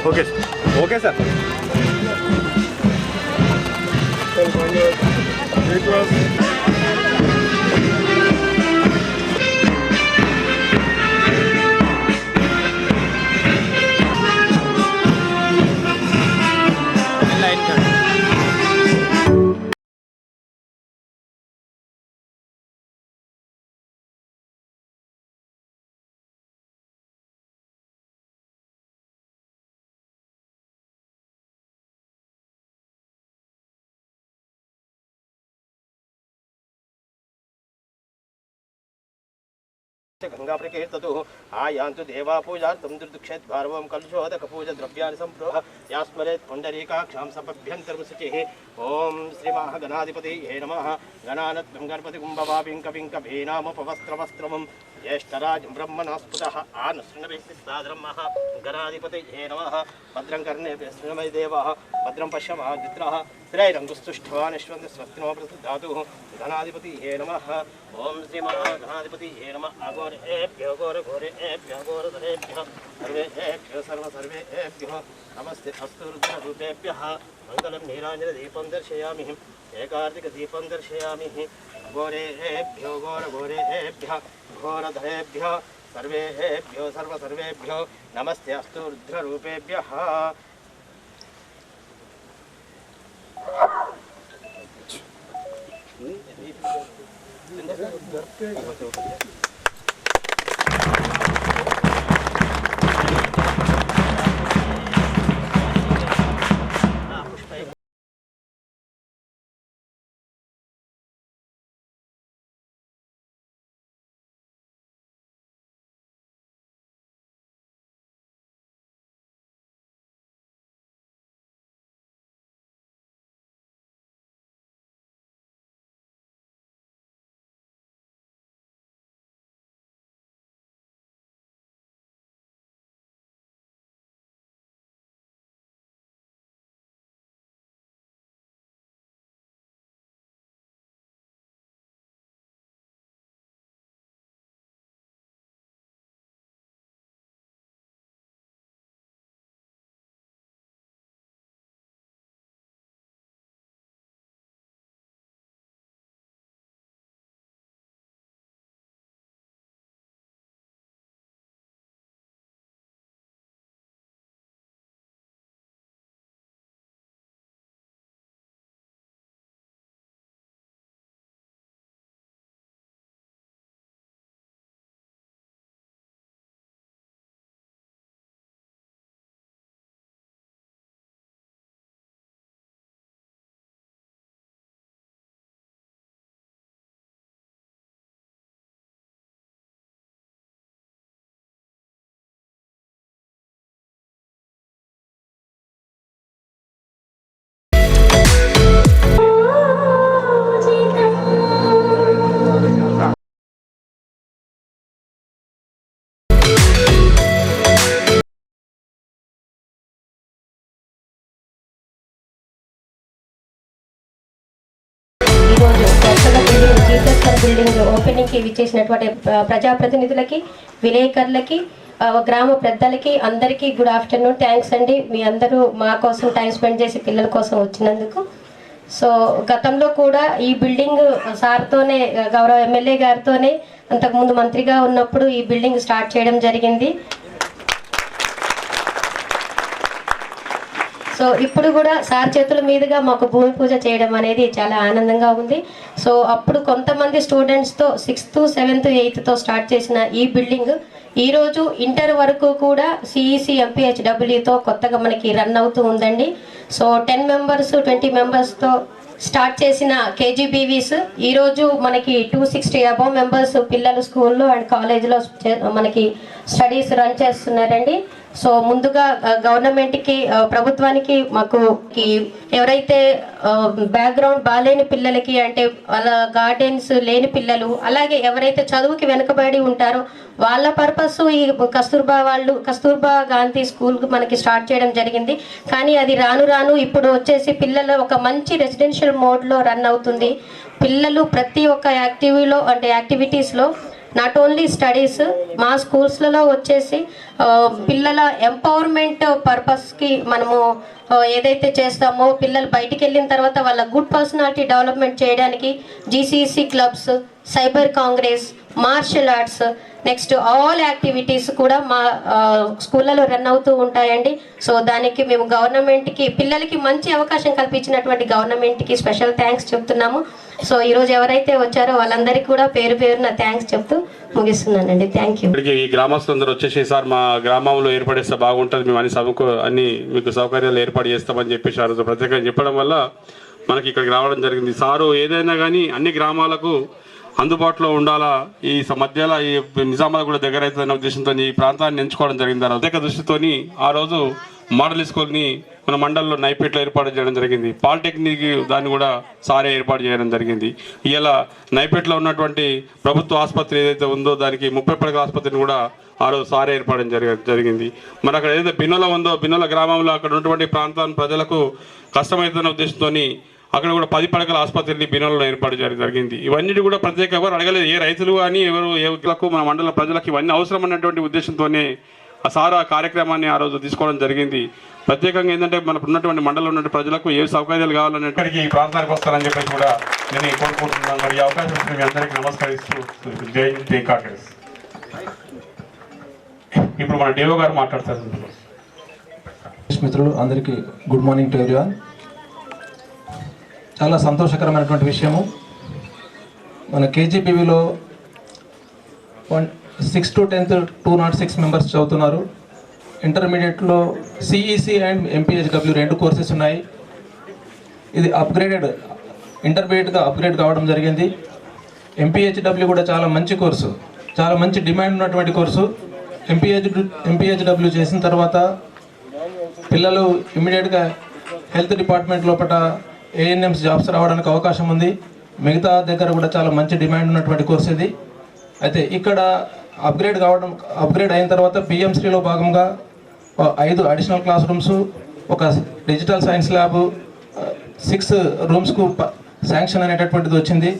Okay okay sir. Ganga प्रकीर्ततु आयान्तु देवा पूजार्थं दुर्दुक्षेत् भारवं कलशोदक पूजा द्रव्याणि सम्प्रोह यास्मरेत् पुण्डरीकाक्षां सपभ्यन्तर्मुशुचिः ओम श्री महागणाधिपतये नमः गणानद्भं गणपतिकुम्भवापिं कविं कवीनामुपवस्त्रवस्त्रमं ज्येष्ठराज ब्रह्मणस्पतः आनुसृण्वैस्ताद्रं गणाधिपतये नमः भद्रं कर्णेभ्यः शृण्वै देवाः भद्रं पश्यमादित्रः त्रैरङ्गुस्तुष्ठवानिष्वन्तस्वस्तिनो प्रसिद्धातुः गणाधिपतये नमः ओम श्री महागणाधिपतये नमः अघोरेभ्यो घोरघोरेभ्यो घोरधरेभ्यः सर्वेभ्यो सर्वेभ्यो नमस्ते अस्तु रुद्ररूपेभ्यः मंगलम नीराञ्जनदीपं दर्शयामि एकार्तिकदीपं दर्शयामि घोरेभ्यो घोरघोरेभ्यः घोरधरेभ्यः सर्वेभ्यो सर्वेभ्यो नमस्ते अस्तु रुद्ररूपेभ्यः బిల్డింగ్ ఓపెనింగ్ కి విచ్చేసినటువంటి ప్రజాప్రతినిధులకి విలేకరులకి గ్రామ పెద్దలకి అందరికీ గుడ్ ఆఫ్టర్నూన్. థ్యాంక్స్ అండి, మీ అందరూ మా కోసం టైం స్పెండ్ చేసి పిల్లల కోసం వచ్చినందుకు. సో గతంలో కూడా ఈ బిల్డింగ్ సార్తోనే గౌరవ ఎమ్మెల్యే గారితోనే అంతకుముందు మంత్రిగా ఉన్నప్పుడు ఈ బిల్డింగ్ స్టార్ట్ చేయడం జరిగింది. సో ఇప్పుడు కూడా సార్ చేతుల మీదుగా మాకు భూమి పూజ చేయడం అనేది చాలా ఆనందంగా ఉంది. సో అప్పుడు కొంతమంది స్టూడెంట్స్తో 6th, 7th, 8th స్టార్ట్ చేసిన ఈ బిల్డింగ్ ఈరోజు ఇంటర్ వరకు కూడా సిఈసి ఎంపీహెచ్డబ్ల్యూతో కొత్తగా మనకి రన్ అవుతూ ఉందండి. సో 10 members 20 members స్టార్ట్ చేసిన కేజీబీవీస్ ఈరోజు మనకి 260 అబౌవ్ మెంబర్స్ పిల్లలు స్కూల్లో అండ్ కాలేజ్లో మనకి స్టడీస్ రన్ చేస్తున్నారండి. సో ముందుగా గవర్నమెంట్కి ప్రభుత్వానికి మాకు ఎవరైతే బ్యాక్గ్రౌండ్ బాగాలేని పిల్లలకి అంటే వాళ్ళ గార్డెన్స్ లేని పిల్లలు అలాగే ఎవరైతే చదువుకి వెనుకబడి ఉంటారో వాళ్ళ పర్పస్ ఈ కస్తూర్బా గాంధీ స్కూల్ మనకి స్టార్ట్ చేయడం జరిగింది. కానీ అది రాను రాను ఇప్పుడు వచ్చేసి పిల్లలు ఒక మంచి రెసిడెన్షియల్ మోడ్లో రన్ అవుతుంది. పిల్లలు ప్రతి ఒక్క యాక్టివిటీస్లో నాట్ ఓన్లీ స్టడీస్, మా స్కూల్స్లలో వచ్చేసి పిల్లల ఎంపవర్మెంట్ పర్పస్కి మనము ఏదైతే చేస్తామో, పిల్లలు బయటికి వెళ్ళిన తర్వాత వాళ్ళ గుడ్ పర్సనాలిటీ డెవలప్మెంట్ చేయడానికి GCC clubs, cyber congress, martial arts, next all activities కూడా మా స్కూళ్ళలో రన్ అవుతూ ఉంటాయండి. సో దానికి మేము గవర్నమెంట్కి, పిల్లలకి మంచి అవకాశం కల్పించినటువంటి గవర్నమెంట్కి స్పెషల్ థ్యాంక్స్ చెప్తున్నాము. సో ఈరోజు ఎవరైతే వచ్చారో వాళ్ళందరికీ కూడా పేరు పేరున థ్యాంక్స్ చెప్తూ ముగిస్తున్నానండి. Thank you. ఈ గ్రామస్తులందరూ వచ్చేసి సార్ మా గ్రామంలో ఏర్పడేస్తే బాగుంటుంది, మేము అన్ని మీకు సౌకర్యాలు ఏర్పాటు చేస్తామని చెప్పేసి ఆ రోజు ప్రత్యేకంగా చెప్పడం వల్ల మనకి ఇక్కడికి రావడం జరిగింది. సారు ఏదైనా కానీ అన్ని గ్రామాలకు అందుబాటులో ఉండాలా, ఈ మధ్యలో ఈ నిజామాబాద్ కూడా దగ్గర అవుతుందనే ఉద్దేశంతో ఈ ప్రాంతాన్ని ఎంచుకోవడం జరిగింది. ప్రత్యేక దృష్టితోని ఆ రోజు మోడల్ స్కూల్ని మన మండలంలో నైపేట్లో ఏర్పాటు చేయడం జరిగింది. పాలిటెక్నిక్ దాన్ని కూడా సారే ఏర్పాటు చేయడం జరిగింది. ఇలా నైపేట్లో ఉన్నటువంటి ప్రభుత్వ ఆసుపత్రి ఏదైతే ఉందో దానికి 30 పడకల ఆసుపత్రిని కూడా ఆ రోజు సారే ఏర్పాటు జరిగింది. మరి అక్కడ ఏదైతే బిన్నోల ఉందో, బిన్నోల గ్రామంలో అక్కడ ఉన్నటువంటి ప్రాంతం ప్రజలకు కష్టమవుతున్న ఉద్దేశంతో అక్కడ కూడా 10 పడకల ఆసుపత్రిని బిన్నోలలో ఏర్పాటు చేయడం జరిగింది. ఇవన్నీ కూడా ప్రత్యేక ఎవరు అడగలేదు, ఏ రైతులు కానీ ఎవరు మన మండల ప్రజలకు ఇవన్నీ అవసరం అన్నటువంటి ఉద్దేశంతోనే ఆ సారా కార్యక్రమాన్ని ఆ రోజు తీసుకోవడం జరిగింది. ప్రత్యేకంగా ఏంటంటే మనకు ఉన్నటువంటి మండలంలో ఉన్న ప్రజలకు ఏ సౌకర్యాలు కావాలనే ఇక్కడికి ఈ ప్రాంతానికి వస్తారని చెప్పేసి కూడా నేను కోరుకుంటున్నాను. మరి ఈ అవకాశం ఇచ్చిన మీ అందరికీ నమస్కరిస్తూ జై కాంగ్రెస్. ఇప్పుడు మన డిఓ గారు మాట్లాడతారు. మిత్రులు అందరికీ గుడ్ మార్నింగ్ టు ఎవ్రీవన్. చాలా సంతోషకరమైనటువంటి విషయము, మన కేజీపీవీలో 6th to 10th 206 మెంబర్స్ చదువుతున్నారు. ఇంటర్మీడియట్లో సిఈసి అండ్ ఎంపీహెచ్డబ్ల్యూ 2 కోర్సెస్ ఉన్నాయి. ఇది అప్గ్రేడెడ్, ఇంటర్మీడియట్గా అప్గ్రేడ్ కావడం జరిగింది. ఎంపీహెచ్డబ్ల్యూ కూడా చాలా మంచి కోర్సు, చాలా మంచి డిమాండ్ ఉన్నటువంటి కోర్సు. ఎంపీహెచ్డబ్ల్యూ చేసిన తర్వాత పిల్లలు ఇమ్మీడియట్గా హెల్త్ డిపార్ట్మెంట్ లోపల ఏఎన్ఎంస్ జాబ్స్ రావడానికి అవకాశం ఉంది. మిగతా దగ్గర కూడా చాలా మంచి డిమాండ్ ఉన్నటువంటి కోర్స్ ఇది. అయితే ఇక్కడ అప్గ్రేడ్ అయిన తర్వాత పిఎంశ్రీలో భాగంగా 5 అడిషనల్ క్లాస్ రూమ్స్, ఒక డిజిటల్ సైన్స్ ల్యాబ్, 6 రూమ్స్కు శాంక్షన్ అనేటటువంటిది వచ్చింది.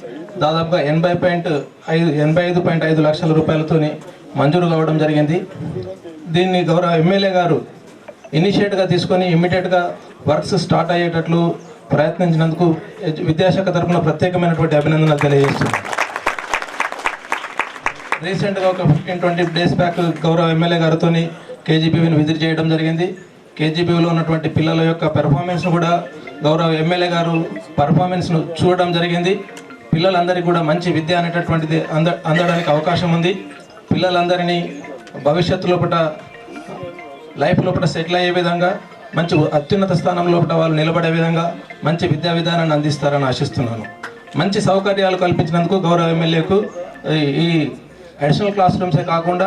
దాదాపుగా 85.5 లక్షల రూపాయలతో మంజూరు కావడం జరిగింది. దీన్ని గౌరవ ఎమ్మెల్యే గారు ఇనిషియేట్గా తీసుకొని ఇమ్మీడియట్గా వర్క్స్ స్టార్ట్ అయ్యేటట్లు ప్రయత్నించినందుకు విద్యాశాఖ తరఫున ప్రత్యేకమైనటువంటి అభినందనలు తెలియజేస్తున్నాను. రీసెంట్గా ఒక 15-20 డేస్ బ్యాక్ గౌరవ ఎమ్మెల్యే గారితో కేజీపీవీని విజిట్ చేయడం జరిగింది. కేజీపీవీలో ఉన్నటువంటి పిల్లల యొక్క పెర్ఫార్మెన్స్ను కూడా గౌరవ ఎమ్మెల్యే గారు పర్ఫార్మెన్స్ను చూడడం జరిగింది. పిల్లలందరికీ కూడా మంచి విద్య అనేటటువంటిది అందడానికి అవకాశం ఉంది. పిల్లలందరినీ భవిష్యత్తు లోపల లైఫ్ లోపల సెటిల్ అయ్యే విధంగా, మంచి అత్యున్నత స్థానం లోపల వాళ్ళు నిలబడే విధంగా మంచి విద్యా విధానాన్ని అందిస్తారని ఆశిస్తున్నాను. మంచి సౌకర్యాలు కల్పించినందుకు గౌరవ ఎమ్మెల్యేకు ఈ అడిషనల్ క్లాస్ రూమ్సే కాకుండా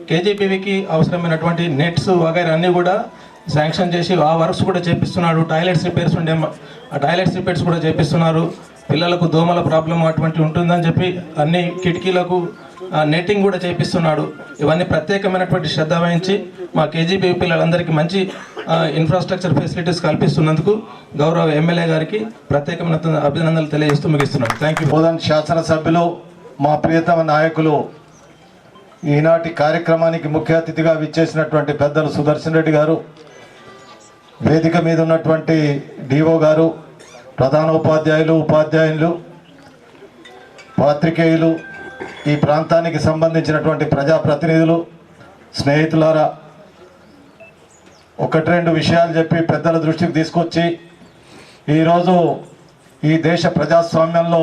కేజీపీవీకి అవసరమైనటువంటి నెట్స్ వగైరా అన్నీ కూడా శాంక్షన్ చేసి ఆ వర్క్స్ కూడా చేపిస్తున్నాడు. టాయిలెట్స్ రిపేర్స్ ఉండే ఆ టాయిలెట్స్ రిపేర్స్ కూడా చేపిస్తున్నారు. పిల్లలకు దోమల ప్రాబ్లం అటువంటి ఉంటుందని చెప్పి అన్ని కిటికీలకు నెట్టింగ్ కూడా చేపిస్తున్నాడు. ఇవన్నీ ప్రత్యేకమైనటువంటి శ్రద్ధ వహించి మా కేజీపీ పిల్లలందరికీ మంచి ఇన్ఫ్రాస్ట్రక్చర్ ఫెసిలిటీస్ కల్పిస్తున్నందుకు గౌరవ ఎమ్మెల్యే గారికి ప్రత్యేకమైన అభినందనలు తెలియజేస్తూ ముగిస్తున్నాను. Thank you. బోధన్ శాసనసభ్యులు, మా ప్రియతమ నాయకులు, ఈనాటి కార్యక్రమానికి ముఖ్య అతిథిగా విచ్చేసినటువంటి పెద్దలు సుదర్శన్ రెడ్డి గారు, వేదిక మీద ఉన్నటువంటి డిఓ గారు, ప్రధానోపాధ్యాయులు, ఉపాధ్యాయులు, పాత్రికేయులు, ఈ ప్రాంతానికి సంబంధించినటువంటి ప్రజాప్రతినిధులు, స్నేహితులారా, 1-2 విషయాలు చెప్పి పెద్దల దృష్టికి తీసుకొచ్చి ఈరోజు ఈ దేశ ప్రజాస్వామ్యంలో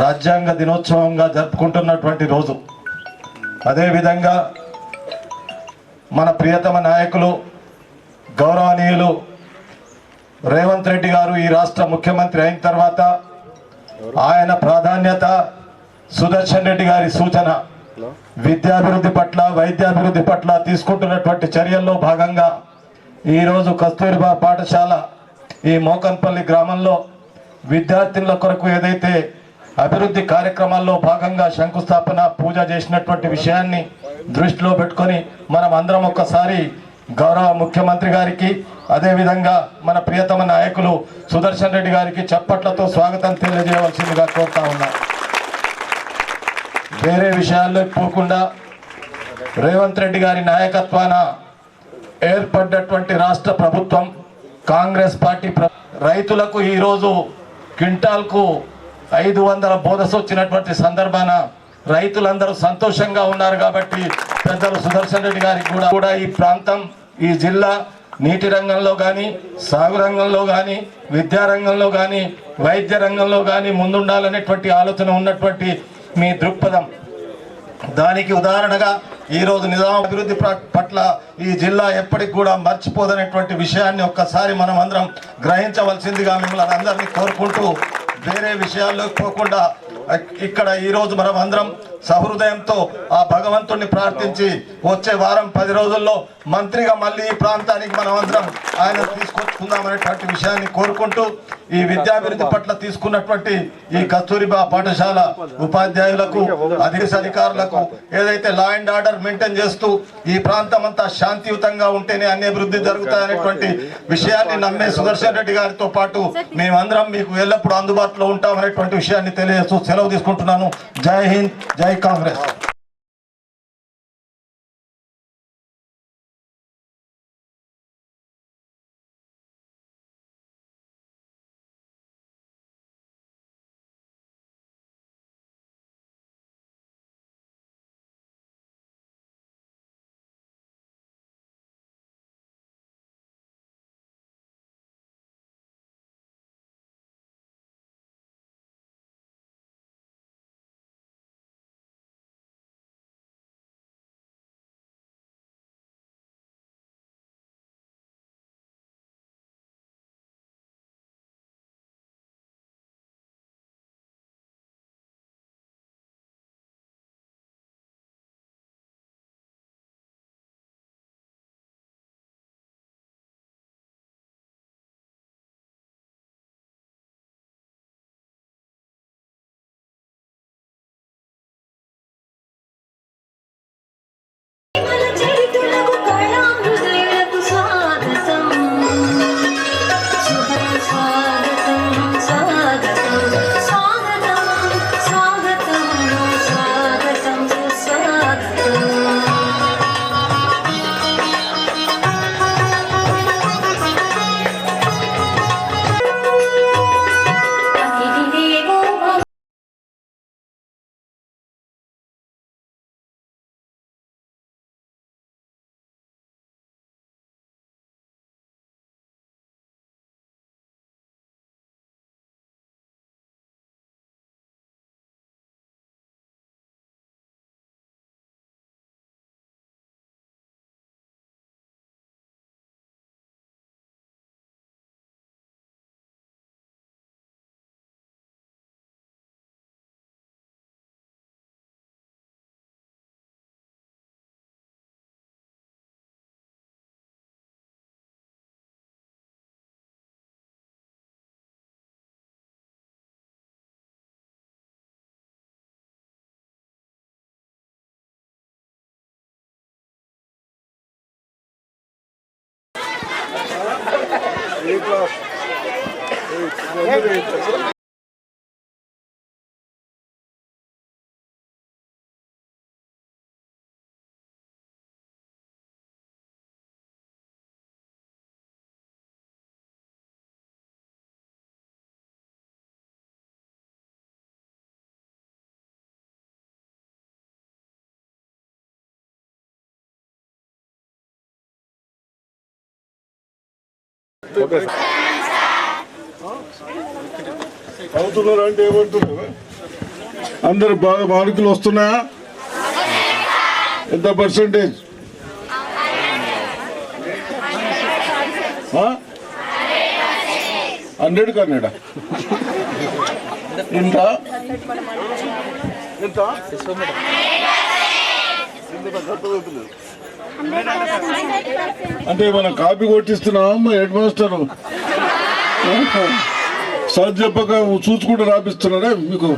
రాజ్యాంగ దినోత్సవంగా జరుపుకుంటున్నటువంటి రోజు. అదేవిధంగా మన ప్రియతమ నాయకులు గౌరవనీయులు రేవంత్ రెడ్డి గారు ఈ రాష్ట్ర ముఖ్యమంత్రి అయిన తర్వాత ఆయన ప్రాధాన్యత, సుదర్శన్ రెడ్డి గారి సూచన, విద్యాభివృద్ధి పట్ల, వైద్యాభివృద్ధి పట్ల తీసుకుంటున్నటువంటి చర్యల్లో భాగంగా ఈరోజు కస్తూరిబా పాఠశాల ఈ మోకన్పల్లి గ్రామంలో విద్యార్థుల కొరకు ఏదైతే అభివృద్ధి కార్యక్రమాల్లో భాగంగా శంకుస్థాపన పూజ చేసినటువంటి విషయాన్ని దృష్టిలో పెట్టుకొని మనం అందరం ఒక్కసారి గౌరవ ముఖ్యమంత్రి గారికి, అదేవిధంగా మన ప్రియతమ నాయకులు సుదర్శన్ రెడ్డి గారికి చప్పట్లతో స్వాగతం తెలియజేయవలసిందిగా కోరుతా ఉన్నా. వేరే విషయాల్లోకి పోకుండా రేవంత్ రెడ్డి గారి నాయకత్వాన ఏర్పడ్డటువంటి రాష్ట్ర ప్రభుత్వం కాంగ్రెస్ పార్టీ రైతులకు ఈరోజు క్వింటాల్కు 500 బోనస్ వచ్చినటువంటి సందర్భాన రైతులందరూ సంతోషంగా ఉన్నారు. కాబట్టి పెద్దలు సుదర్శన్ రెడ్డి గారికి కూడా ఈ ప్రాంతం, ఈ జిల్లా నీటి రంగంలో కానీ, సాగు రంగంలో కానీ, విద్యారంగంలో కానీ, వైద్య రంగంలో కానీ ముందుండాలనేటువంటి ఆలోచన ఉన్నటువంటి మీ దృక్పథం, దానికి ఉదాహరణగా ఈరోజు నిజాం అభివృద్ధి పట్ల ఈ జిల్లా ఎప్పటికి కూడా మర్చిపోదనేటువంటి విషయాన్ని ఒక్కసారి మనం అందరం గ్రహించవలసిందిగా మిమ్మల్ని అందరినీ కోరుకుంటూ, వేరే విషయాల్లోకి పోకుండా ఇక్కడ ఈరోజు మనం అందరం సహృదయంతో ఆ భగవంతుణ్ణి ప్రార్థించి వచ్చే వారం 10 రోజుల్లో మంత్రిగా మళ్ళీ ఈ ప్రాంతానికి మనం అందరం ఆయన తీసుకొచ్చుకుందామనేటువంటి విషయాన్ని కోరుకుంటూ, ఈ విద్యాభివృద్ధి పట్ల తీసుకున్నటువంటి ఈ కస్తూరిబా పాఠశాల ఉపాధ్యాయులకు, అధికారులకు ఏదైతే లా అండ్ ఆర్డర్ మెయింటైన్ చేస్తూ ఈ ప్రాంతం అంతా శాంతియుతంగా ఉంటేనే అన్ని అభివృద్ధి జరుగుతాయనేటువంటి విషయాన్ని నమ్మే సుదర్శన్ రెడ్డి గారితో పాటు మేమందరం మీకు ఎల్లప్పుడూ అందుబాటులో ఉంటామనేటువంటి విషయాన్ని తెలియజేస్తూ సెలవు తీసుకుంటున్నాను. జై హింద్, జై కాంగ్రెస్. అవుతున్నారు అంటే ఏమంటున్నారు? అందరు బాగా మార్కులు వస్తున్నాయా? ఎంత పర్సెంటేజ్? 100 కన్నడ ఇంత ఎంత అంటే మనం కాపీ కొట్టిస్తున్నాం హెడ్ మాస్టర్ సార్ చెప్పక చూసుకుంటూ రాపిస్తున్నారా? మీకు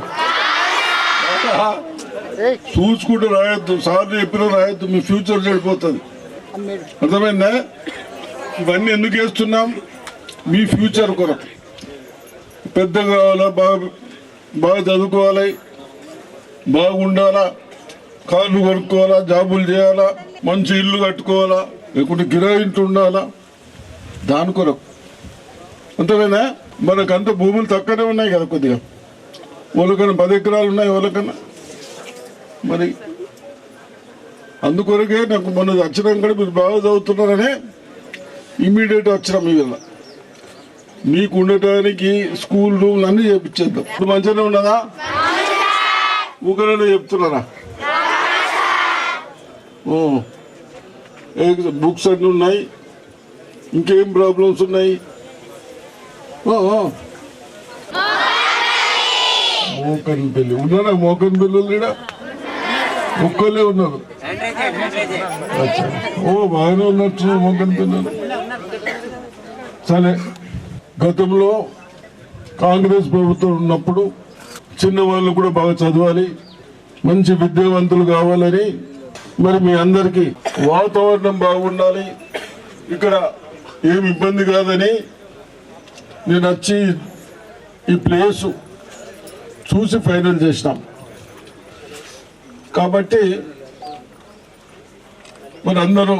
చూసుకుంటూ రాయొద్దు, సార్ చెప్పినా రాయొద్దు, మీ ఫ్యూచర్ చెడిపోతుంది. అర్థమైందా? ఇవన్నీ ఎందుకు వేస్తున్నాం? మీ ఫ్యూచర్ కొరకు. పెద్దగా బాగా బాగా చదువుకోవాలి, బాగుండాలా, కార్లు కొనుక్కోవాలా, జాబులు చేయాలా, మంచి ఇల్లు కట్టుకోవాలా, లేకుంటే కిరాయి ఇంటి ఉండాలా, దాని కొరకు. అంతేనా? మనకంత భూములు తక్కువనే ఉన్నాయి కదా, కొద్దిగా వాళ్ళకన్నా 10 ఎకరాలు ఉన్నాయి వాళ్ళకన్నా. మరి అందుకొరకే నాకు మొన్న వచ్చినాం కూడా మీరు బాగా చదువుతున్నారనే ఇమీడియట్ వచ్చినాం. మీ వల్ల మీకు ఉండటానికి స్కూల్ రూమ్లు అన్నీ చేపించేద్దాం. ఇప్పుడు మంచిగానే ఉన్నదా? ఊకనే చెప్తున్నారా? బుక్స్ అన్నీ ఉన్నాయి. ఇంకేం ప్రాబ్లమ్స్ ఉన్నాయి? మోకన్ పెళ్ళి ఉన్నారా? మోకన్ పెళ్ళి కూడా ఒక్కలే ఉన్నారు. బాగానే ఉన్నట్టు మోకన్ పెళ్ళి. సరే, గతంలో కాంగ్రెస్ ప్రభుత్వం ఉన్నప్పుడు చిన్నవాళ్ళు కూడా బాగా చదవాలి, మంచి విద్యావంతులు కావాలని, మరి మీ అందరికీ వాతావరణం బాగుండాలి, ఇక్కడ ఏమి ఇబ్బంది కాదని నేను వచ్చి ఈ ప్లేసు చూసి ఫైనల్ చేసినాం. కాబట్టి మరి అందరూ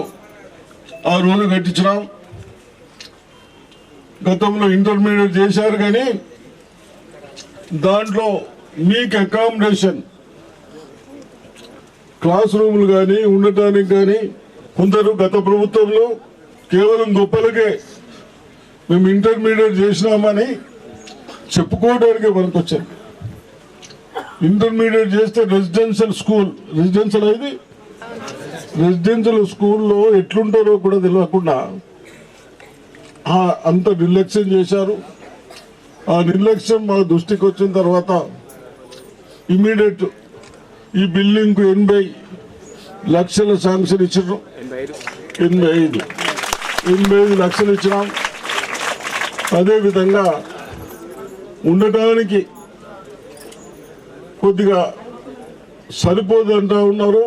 ఆ రూలు కట్టించినాం. గతంలో ఇంటర్మీడియట్ చేశారు, కానీ దాంట్లో మీకు అకామిడేషన్ క్లాస్ రూములు కానీ ఉండటానికి కానీ కొందరు గత ప్రభుత్వంలో కేవలం గొప్పలకే మేము ఇంటర్మీడియట్ చేసినామని చెప్పుకోవడానికి మనకు వచ్చారు. ఇంటర్మీడియట్ చేస్తే రెసిడెన్షియల్ స్కూల్లో ఎట్లుంటారో కూడా తెలియకుండా అంత నిర్లక్ష్యం చేశారు. ఆ నిర్లక్ష్యం మా దృష్టికి వచ్చిన తర్వాత ఇమీడియట్ ఈ బిల్డింగ్కు 80 లక్షల శాంక్షన్ ఇచ్చినాం. 85 లక్షలు ఇచ్చినాం. అదేవిధంగా ఉండటానికి కొద్దిగా సరిపోదంటా ఉన్నారు.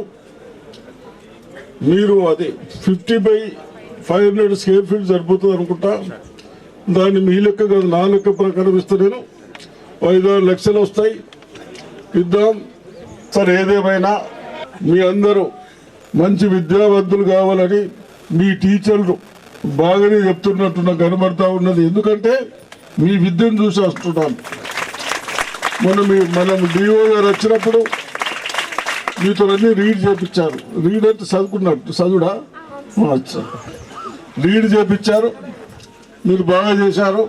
మీరు అది 50/500 స్క్వేర్ ఫీట్ సరిపోతుంది అనుకుంటా. దాన్ని మీ లెక్క కాదు, నా లెక్క ప్రకారం ఇస్తే నేను 5-6 లక్షలు వస్తాయి, ఇద్దాం. సరే, ఏదేమైనా మీ అందరూ మంచి విద్యావంతులు కావాలని మీ టీచర్లు బాగానే చెప్తున్నట్టు నాకు కనబడతా ఉన్నది. ఎందుకంటే మీ విద్యను చూసి వస్తున్నాను. మనం డిఓ గారు వచ్చినప్పుడు మీతో అన్నీ రీడ్ చేయించారు. రీడ్ అంటే చదువుడా రీడ్ చేయించారు. మీరు బాగా చేశారు.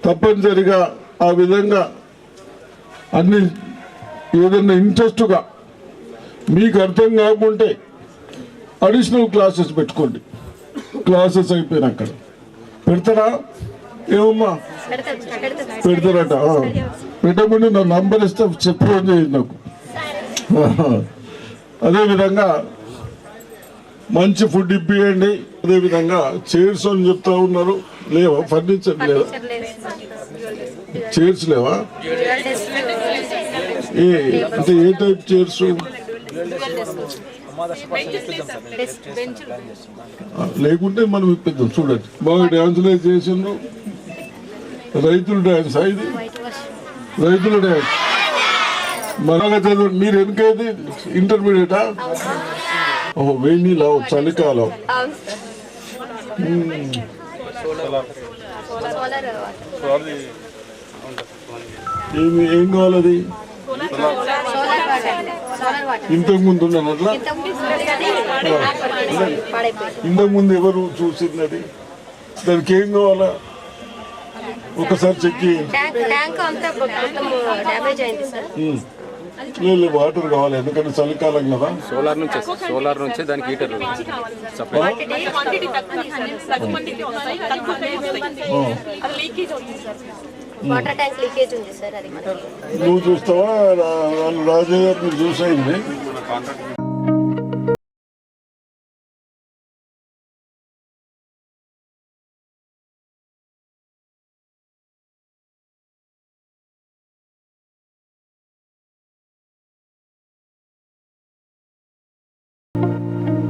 తప్పనిసరిగా ఆ విధంగా అన్ని ఏదైనా ఇంట్రెస్ట్గా మీకు అర్థం కాకుంటే అడిషనల్ క్లాసెస్ పెట్టుకోండి. క్లాసెస్ అయిపోయినాక పెడతారా? ఏమమ్మా పెడతారట? పెట్టకుండా నా నంబర్ ఇస్తే ఫోన్ చేయండి నాకు. అదేవిధంగా మంచి ఫుడ్ ఇప్పియండి. అదేవిధంగా చైర్స్ అని చెప్తా ఉన్నారు. లేవా? ఫర్నిచర్ లేదా? చైర్స్ లేవా? అంటే ఏ టైప్ చైర్స్? లేకుంటే మనం ఇప్పిద్దాం. చూడండి, బాగా డ్యాన్సులు చేసిండ్రు. రైతుల డ్యాన్స్ ఇది, రైతుల డ్యాన్స్ బాగా చదవండి. మీరు వెనకేది ఇంటర్మీడియటా? ఓహో, వేడి లావు, చలికాలం. ఏం కావాలి అది? ఇంతకు ముందు ఉన్నట్లా? ఇంతకు ముందు ఎవరు చూసినది? దానికి ఏం కావాలా? ఒకసారి చెక్ లేదు, వాటర్ కావాలి. ఎందుకంటే చలికాలం కదా. సోలార్ నుంచి దానికి హీటర్ వాటర్ ట్యాంక్ లీకేజ్ ఉంది సార్. అది నువ్వు చూస్తావా? వాళ్ళు రాజయ్య గారు చూసాయింది.